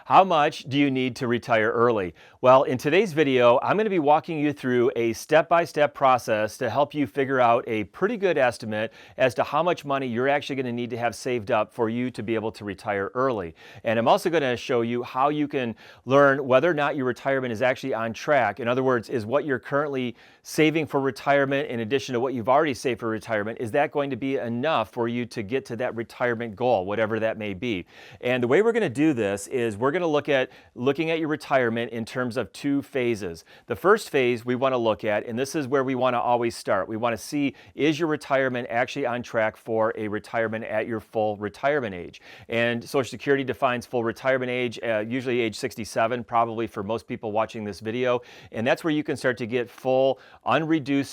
How much do you need to retire early? Well, in today's video, I'm going to be walking you through a step-by-step process to help you figure out a pretty good estimate as to how much money you're actually going to need to have saved up for you to be able to retire early. And I'm also going to show you how you can learn whether or not your retirement is actually on track. In other words, is what you're currently saving for retirement in addition to what you've already saved for retirement, is that going to be enough for you to get to that retirement goal, whatever that may be? And the way we're going to do this is we're going to looking at your retirement in terms of two phases. The first phase we want to look at, and this is where we want to always start. We want to see, is your retirement actually on track for a retirement at your full retirement age? And Social Security defines full retirement age, usually age 67, probably for most people watching this video. And that's where you can start to get full, unreduced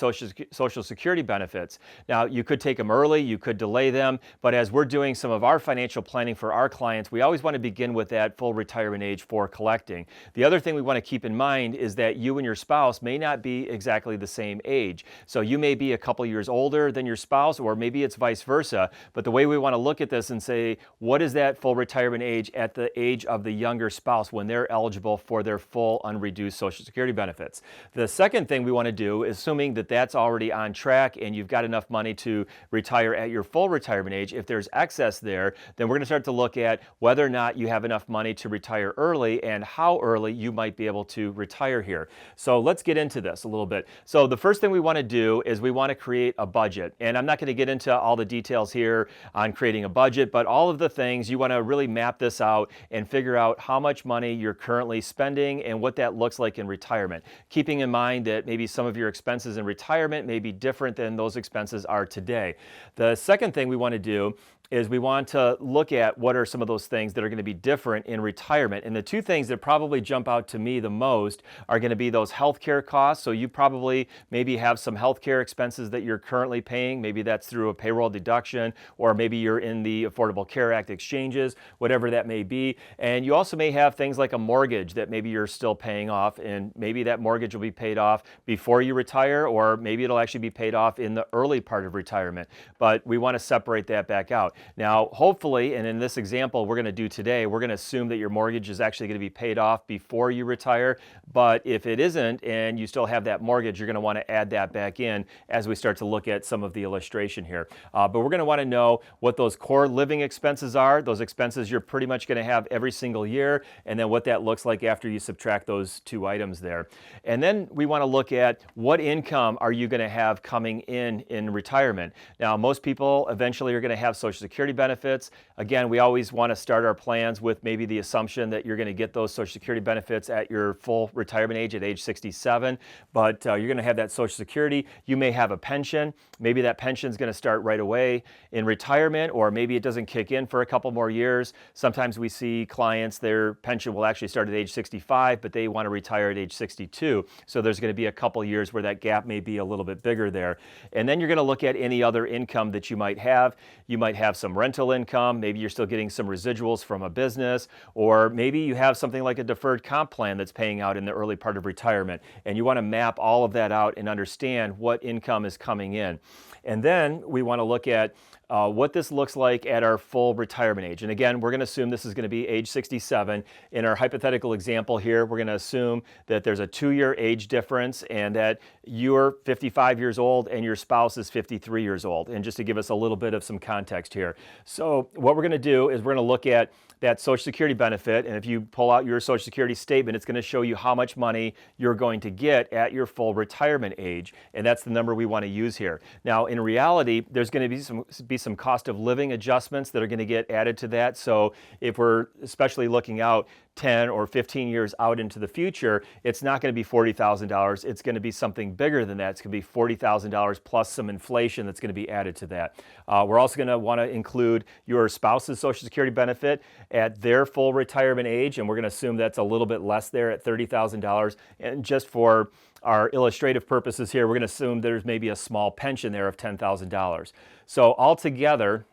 Social Security benefits. Now, you could take them early, you could delay them, but as we're doing some of our financial planning for our clients, we always want to begin with that full retirement age for collecting. The other thing we want to keep in mind is that you and your spouse may not be exactly the same age. So you may be a couple years older than your spouse, or maybe it's vice versa. But the way we want to look at this and say, what is that full retirement age at the age of the younger spouse when they're eligible for their full unreduced Social Security benefits? The second thing we want to do, assuming that that's already on track and you've got enough money to retire at your full retirement age, if there's excess there, then we're going to start to look at whether or not you have enough money to retire early and how early you might be able to retire here. So let's get into this a little bit. So the first thing we want to do is we want to create a budget. And I'm not going to get into all the details here on creating a budget, but all of the things, you want to really map this out and figure out how much money you're currently spending and what that looks like in retirement. Keeping in mind that maybe some of your expenses in retirement may be different than those expenses are today. The second thing we want to do is we want to look at what are some of those things that are going to be different in retirement. And the two things that probably jump out to me the most are going to be those healthcare costs. So you probably maybe have some healthcare expenses that you're currently paying. Maybe that's through a payroll deduction, or maybe you're in the Affordable Care Act exchanges, whatever that may be. And you also may have things like a mortgage that maybe you're still paying off, and maybe that mortgage will be paid off before you retire, or maybe it'll actually be paid off in the early part of retirement. But we want to separate that back out. Now, hopefully, and in this example we're going to do today, we're going to assume that your mortgage is actually going to be paid off before you retire. But if it isn't and you still have that mortgage, you're going to want to add that back in as we start to look at some of the illustration here. But we're going to want to know what those core living expenses are, those expenses you're pretty much going to have every single year, and then what that looks like after you subtract those two items there. And then we want to look at what income are you going to have coming in retirement. Now, most people eventually are going to have Social Security benefits. Again, we always want to start our plans with maybe the assumption that you're going to get those Social Security benefits at your full retirement age at age 67, but you're going to have that Social Security. You may have a pension. Maybe that pension is going to start right away in retirement, or maybe it doesn't kick in for a couple more years. Sometimes we see clients, their pension will actually start at age 65, but they want to retire at age 62. So there's going to be a couple years where that gap may be a little bit bigger there. And then you're going to look at any other income that you might have. You might have some rental income. Maybe you're still getting some residuals from a business, or maybe you have something like a deferred comp plan that's paying out in the early part of retirement. And you want to map all of that out and understand what income is coming in. And then we want to look at what this looks like at our full retirement age. And again, we're going to assume this is going to be age 67. In our hypothetical example here, we're going to assume that there's a 2-year age difference and that you're 55 years old and your spouse is 53 years old. And just to give us a little bit of some context here. So what we're going to do is we're going to look at that Social Security benefit, and if you pull out your Social Security statement, it's going to show you how much money you're going to get at your full retirement age, and that's the number we want to use here. Now, in reality, there's going to be some cost of living adjustments that are going to get added to that. So if we're especially looking out 10 or 15 years out into the future, it's not going to be $40,000. It's going to be something bigger than that. It's going to be $40,000 plus some inflation that's going to be added to that. We're also going to want to include your spouse's Social Security benefit at their full retirement age, and we're going to assume that's a little bit less there at $30,000. And just for our illustrative purposes here, we're going to assume there's maybe a small pension there of $10,000. So altogether,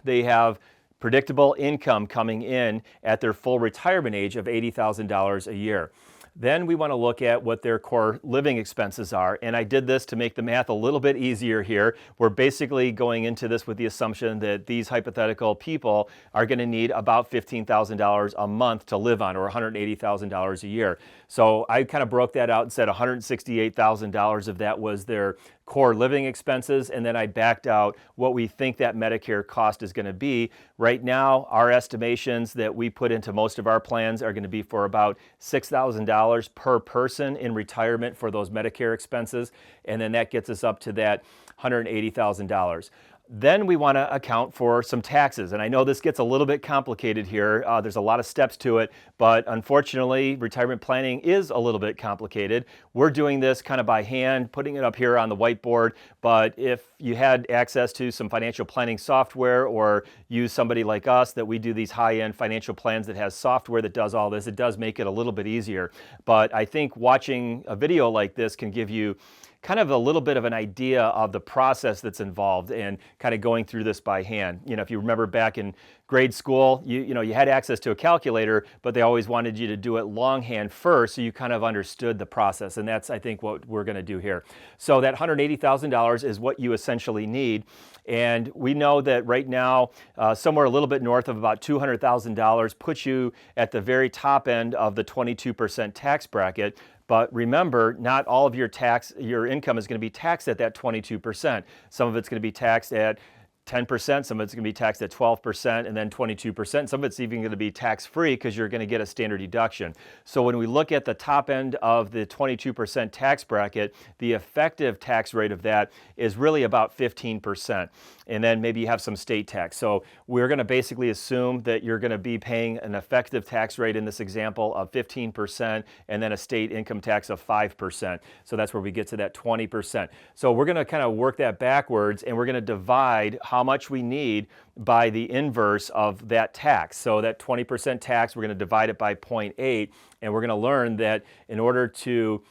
they have predictable income coming in at their full retirement age of $80,000 a year. Then we want to look at what their core living expenses are. And I did this to make the math a little bit easier here. We're basically going into this with the assumption that these hypothetical people are going to need about $15,000 a month to live on, or $180,000 a year. So I kind of broke that out and said $168,000 of that was their core living expenses, and then I backed out what we think that Medicare cost is going to be. Right now, our estimations that we put into most of our plans are going to be for about $6,000 per person in retirement for those Medicare expenses, and then that gets us up to that $180,000. Then we want to account for some taxes. And I know this gets a little bit complicated here. There's a lot of steps to it, but unfortunately, retirement planning is a little bit complicated. We're doing this kind of by hand, putting it up here on the whiteboard. But if you had access to some financial planning software, or use somebody like us that we do these high-end financial plans that has software that does all this, it does make it a little bit easier. But I think watching a video like this can give you kind of a little bit of an idea of the process that's involved in kind of going through this by hand. You know, if you remember back in grade school, you had access to a calculator, but they always wanted you to do it longhand first, so you kind of understood the process. And that's, I think, what we're going to do here. So that $180,000 is what you essentially need. And we know that right now, somewhere a little bit north of about $200,000 puts you at the very top end of the 22% tax bracket. But remember, not all of your income is going to be taxed at that 22%. Some of it's going to be taxed at 10%, some of it's going to be taxed at 12%, and then 22%. Some of it's even going to be tax-free because you're going to get a standard deduction. So when we look at the top end of the 22% tax bracket, the effective tax rate of that is really about 15%. And then maybe you have some state tax. So we're going to basically assume that you're going to be paying an effective tax rate in this example of 15%, and then a state income tax of 5%. So that's where we get to that 20%. So we're going to kind of work that backwards, and we're going to divide how much we need by the inverse of that tax. So that 20% tax, we're going to divide it by 0.8, and we're going to learn that in order to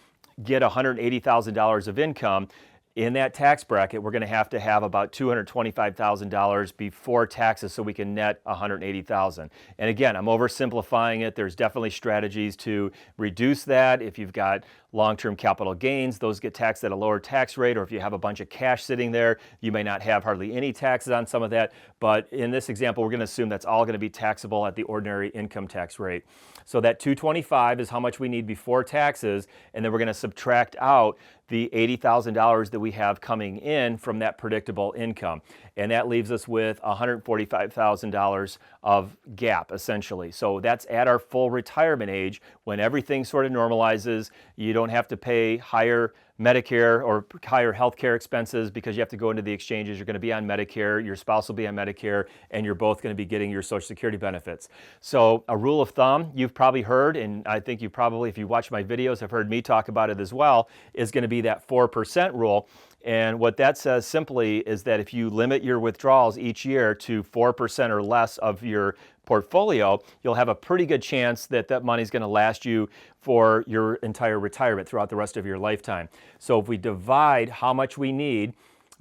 get $180,000 of income in that tax bracket, we're going to have about $225,000 before taxes so we can net $180,000. And again, I'm oversimplifying it. There's definitely strategies to reduce that. If you've got long-term capital gains, those get taxed at a lower tax rate, or if you have a bunch of cash sitting there, you may not have hardly any taxes on some of that. But in this example, we're going to assume that's all going to be taxable at the ordinary income tax rate. So that $225,000 is how much we need before taxes, and then we're going to subtract out the $80,000 that we have coming in from that predictable income. And that leaves us with $145,000 of gap, essentially. So that's at our full retirement age, when everything sort of normalizes. You don't have to pay higher Medicare or higher healthcare expenses because you have to go into the exchanges. You're going to be on Medicare, your spouse will be on Medicare, and you're both going to be getting your Social Security benefits. So a rule of thumb you've probably heard, and I think you probably, if you watch my videos, have heard me talk about it as well, is going to be that 4% rule. And what that says simply is that if you limit your withdrawals each year to 4% or less of your portfolio, you'll have a pretty good chance that that money is going to last you for your entire retirement throughout the rest of your lifetime. So if we divide how much we need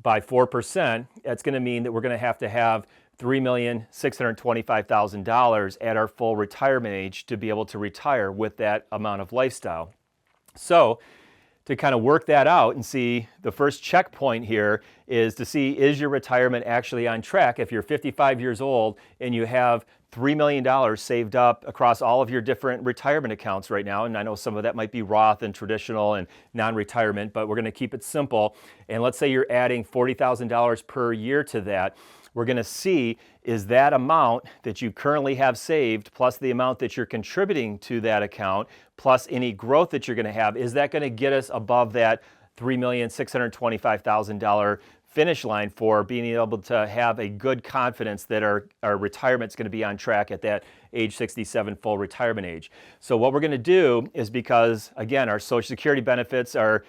by 4%, that's going to mean that we're going to have $3,625,000 at our full retirement age to be able to retire with that amount of lifestyle. So to kind of work that out and see, the first checkpoint here is to see, is your retirement actually on track? If you're 55 years old and you have $3 million saved up across all of your different retirement accounts right now, and I know some of that might be Roth and traditional and non-retirement, but we're going to keep it simple. And let's say you're adding $40,000 per year to that. We're going to see, is that amount that you currently have saved plus the amount that you're contributing to that account plus any growth that you're going to have, is that going to get us above that $3,625,000 finish line for being able to have a good confidence that our retirement's going to be on track at that age 67 full retirement age. So what we're going to do is, because again, our Social Security benefits are,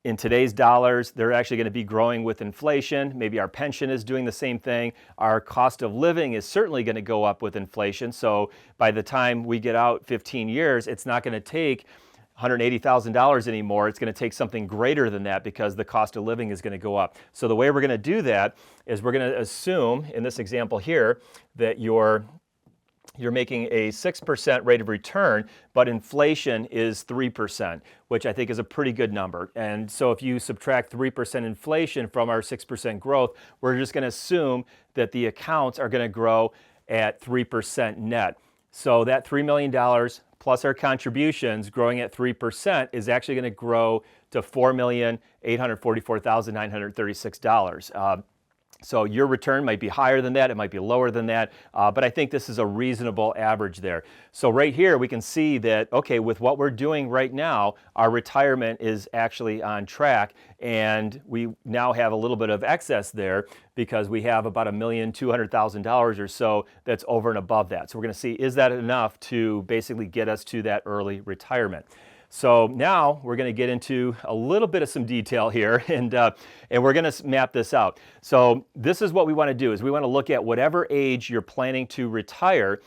in today's dollars, they're actually going to be growing with inflation. Maybe our pension is doing the same thing. Our cost of living is certainly going to go up with inflation. So by the time we get out 15 years, it's not going to take $180,000 anymore. It's going to take something greater than that because the cost of living is going to go up. So the way we're going to do that is we're going to assume, in this example here, that your you're making a 6% rate of return, but inflation is 3%, which I think is a pretty good number. And so if you subtract 3% inflation from our 6% growth, we're just going to assume that the accounts are going to grow at 3% net. So that $3 million plus our contributions growing at 3% is actually going to grow to $4,844,936. So your return might be higher than that, it might be lower than that, but I think this is a reasonable average there. So right here we can see that, okay, with what we're doing right now, our retirement is actually on track, and we now have a little bit of excess there because we have about $1,200,000 or so that's over and above that. So we're going to see, is that enough to basically get us to that early retirement? So now we're going to get into a little bit of some detail here, and we're going to map this out. So this is what we want to do, is we want to look at whatever age you're planning to retire,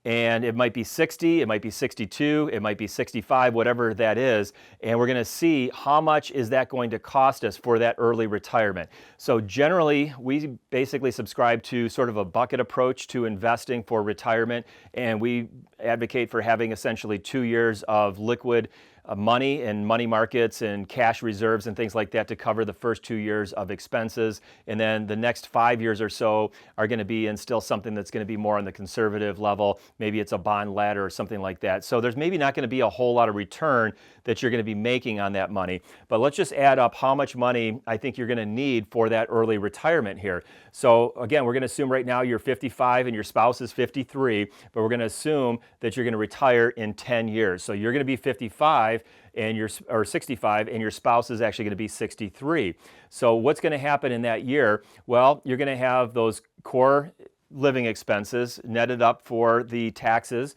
and it might be 60, it might be 62, it might be 65, whatever that is, and we're going to see how much is that going to cost us for that early retirement. So generally, we basically subscribe to sort of a bucket approach to investing for retirement, and we advocate for having essentially 2 years of liquid money and money markets and cash reserves and things like that to cover the first 2 years of expenses. And then the next 5 years or so are going to be in still something that's going to be more on the conservative level. Maybe it's a bond ladder or something like that. So there's maybe not going to be a whole lot of return that you're going to be making on that money. But let's just add up how much money I think you're going to need for that early retirement here. So again, we're going to assume right now you're 55 and your spouse is 53, but we're going to assume that you're going to retire in 10 years. So you're going to be 55 and or 65, and your spouse is actually going to be 63. So what's going to happen in that year? Well, you're going to have those core living expenses netted up for the taxes,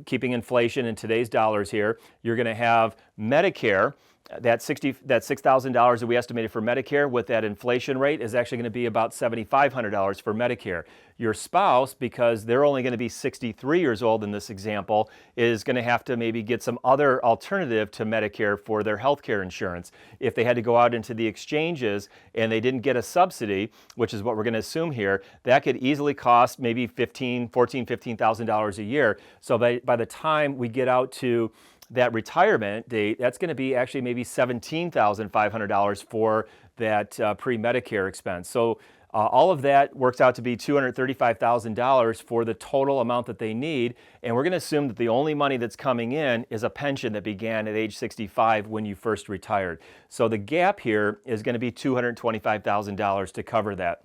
keeping inflation in today's dollars here. You're going to have Medicare. That $6,000 that we estimated for Medicare with that inflation rate is actually going to be about $7,500 for Medicare. Your spouse, because they're only going to be 63 years old in this example, is going to have to maybe get some other alternative to Medicare for their health care insurance. If they had to go out into the exchanges and they didn't get a subsidy, which is what we're going to assume here, that could easily cost maybe $15,000 a year. So by the time we get out to that retirement date, that's going to be actually maybe $17,500 for that pre-Medicare expense. So all of that works out to be $235,000 for the total amount that they need. And we're going to assume that the only money that's coming in is a pension that began at age 65 when you first retired. So the gap here is going to be $225,000 to cover that.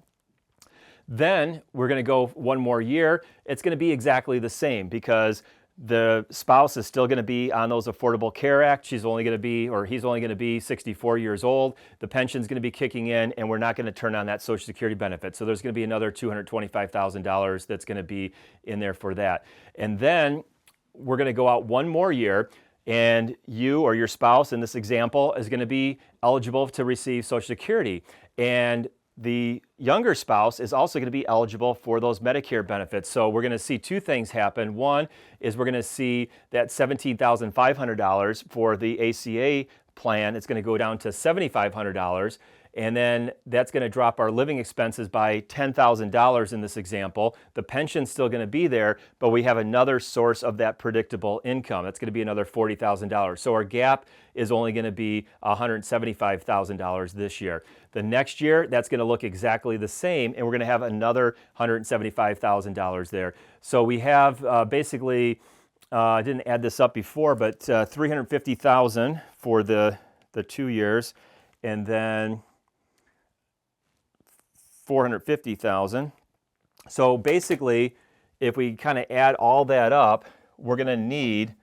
Then we're going to go one more year. It's going to be exactly the same because the spouse is still going to be on those Affordable Care Act. She's only going to be, or he's only going to be 64 years old. The pension's going to be kicking in, and we're not going to turn on that Social Security benefit. So there's going to be another $225,000 that's going to be in there for that. And then we're going to go out one more year, and you or your spouse in this example is going to be eligible to receive Social Security. And the younger spouse is also going to be eligible for those Medicare benefits. So we're going to see two things happen. One is we're going to see that $17,500 for the ACA plan. It's going to go down to $7,500. And then that's going to drop our living expenses by $10,000 in this example. The pension's still going to be there, but we have another source of that predictable income. That's going to be another $40,000. So our gap is only going to be $175,000 this year. The next year, that's going to look exactly the same, and we're going to have another $175,000 there. So we have basically, I didn't add this up before, but $350,000 for the 2 years, and then $450,000. So basically, if we kind of add all that up, we're going to need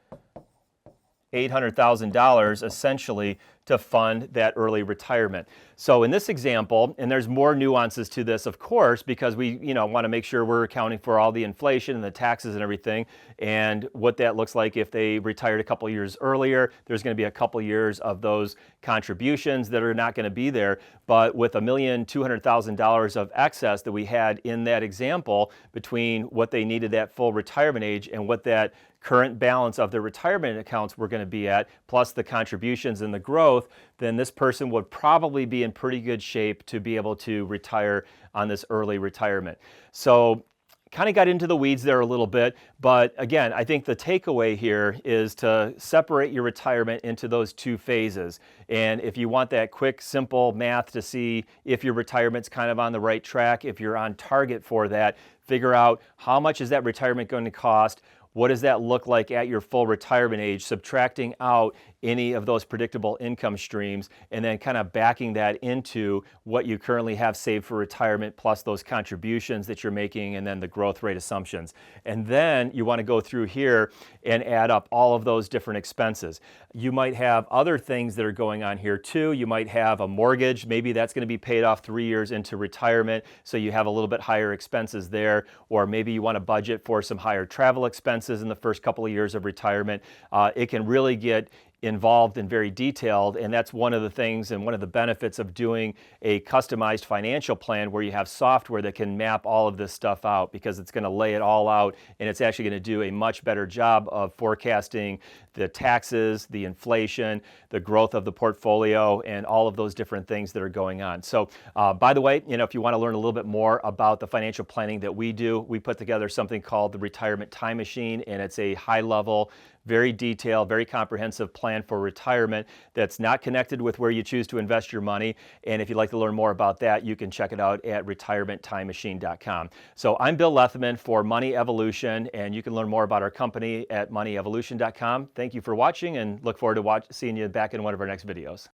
$800,000 essentially to fund that early retirement. So in this example, and there's more nuances to this, of course, because we want to make sure we're accounting for all the inflation and the taxes and everything, and what that looks like if they retired a couple years earlier. There's going to be a couple years of those contributions that are not going to be there. But with $1,200,000 of excess that we had in that example between what they needed at full retirement age and what that current balance of their retirement accounts were going to be at, plus the contributions and the growth, then this person would probably be in pretty good shape to be able to retire on this early retirement. So kind of got into the weeds there a little bit, but again, I think the takeaway here is to separate your retirement into those two phases. And if you want that quick, simple math to see if your retirement's kind of on the right track, if you're on target for that, figure out how much is that retirement going to cost. What does that look like at your full retirement age, subtracting out any of those predictable income streams, and then kind of backing that into what you currently have saved for retirement, plus those contributions that you're making, and then the growth rate assumptions. And then you want to go through here and add up all of those different expenses. You might have other things that are going on here too. You might have a mortgage. Maybe that's going to be paid off 3 years into retirement, so you have a little bit higher expenses there. Or maybe you want to budget for some higher travel expenses in the first couple of years of retirement. It can really get involved and very detailed, and that's one of the things and one of the benefits of doing a customized financial plan where you have software that can map all of this stuff out, because it's going to lay it all out, and it's actually going to do a much better job of forecasting the taxes, the inflation, the growth of the portfolio, and all of those different things that are going on. So by the way, if you want to learn a little bit more about the financial planning that we do, we put together something called the Retirement Time Machine, and it's a high level, very detailed, very comprehensive plan for retirement that's not connected with where you choose to invest your money. And if you'd like to learn more about that, you can check it out at retirementtimemachine.com. So I'm Bill Lethemon for Money Evolution, and you can learn more about our company at moneyevolution.com. Thank you for watching, and look forward to seeing you back in one of our next videos.